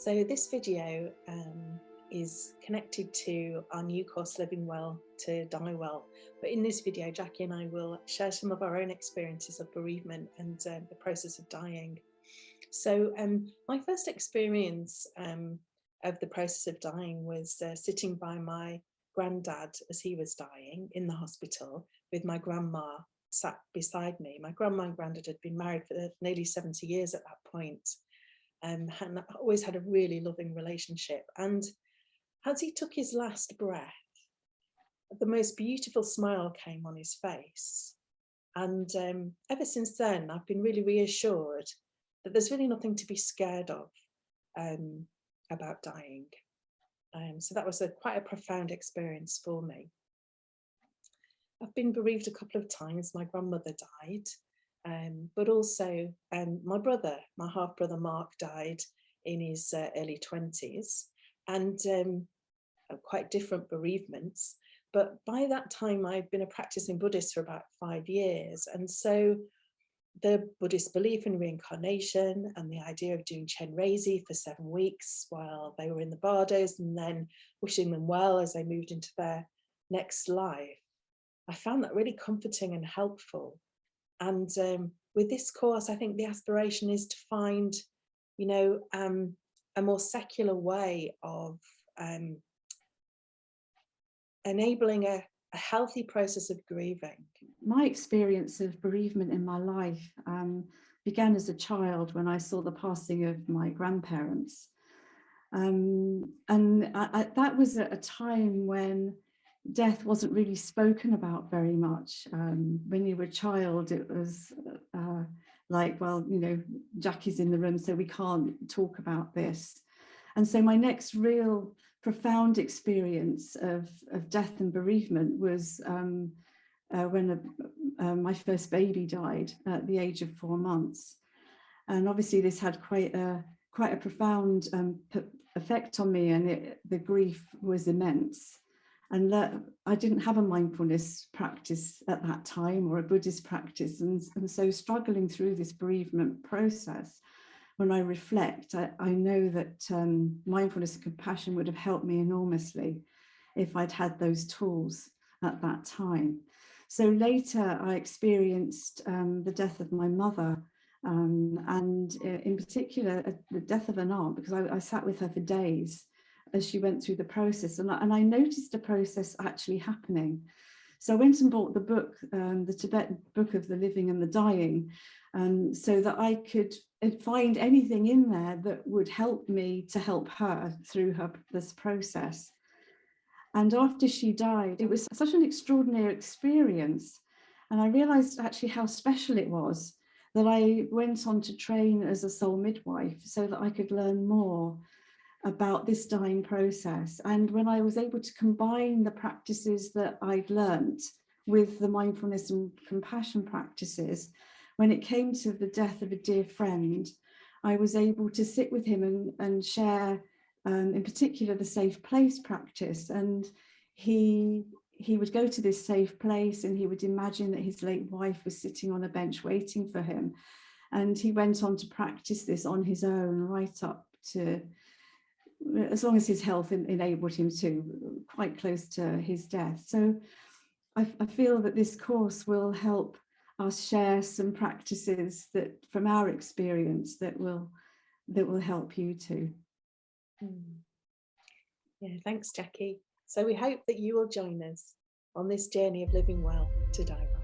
So this video is connected to our new course, Living Well to Die Well. But in this video, Jacky and I will share some of our own experiences of bereavement and the process of dying. So my first experience of the process of dying was sitting by my granddad as he was dying in the hospital, with my grandma sat beside me. My grandma and granddad had been married for nearly 70 years at that point. And always had a really loving relationship. And as he took his last breath, the most beautiful smile came on his face. And ever since then, I've been really reassured that there's really nothing to be scared of about dying. So that was quite a profound experience for me. I've been bereaved a couple of times. My grandmother died. But also my brother, my half-brother Mark, died in his early 20s, and quite different bereavements. But by that time, I'd been a practicing Buddhist for about 5 years. And so the Buddhist belief in reincarnation and the idea of doing Chen Reisi for 7 weeks while they were in the bardos, and then wishing them well as they moved into their next life, I found that really comforting and helpful. And with this course, I think the aspiration is to find, a more secular way of enabling a healthy process of grieving. My experience of bereavement in my life began as a child when I saw the passing of my grandparents. That was at a time when death wasn't really spoken about very much. When you were a child, it was like, well, Jacky's in the room, so we can't talk about this. And so my next real profound experience of death and bereavement was when my first baby died at the age of 4 months. And obviously this had quite a profound effect on me, and the grief was immense. And I didn't have a mindfulness practice at that time, or a Buddhist practice. And so struggling through this bereavement process, when I reflect, I know that mindfulness and compassion would have helped me enormously if I'd had those tools at that time. So later I experienced the death of my mother, and in particular the death of an aunt, because I sat with her for days as she went through the process, and I noticed the process actually happening. So I went and bought the book, the Tibetan book of the living and the dying, so that I could find anything in there that would help me to help her through this process. And after she died, it was such an extraordinary experience, and I realized actually how special it was that I went on to train as a soul midwife so that I could learn more about this dying process. And when I was able to combine the practices that I'd learnt with the mindfulness and compassion practices, when it came to the death of a dear friend, I was able to sit with him and share, in particular, the safe place practice. And he would go to this safe place and he would imagine that his late wife was sitting on a bench waiting for him. And he went on to practice this on his own right up to, as long as his health enabled him to, quite close to his death. So I feel that this course will help us share some practices that, from our experience, that will help you too. Yeah, thanks, Jacky. So we hope that you will join us on this journey of living well to die well.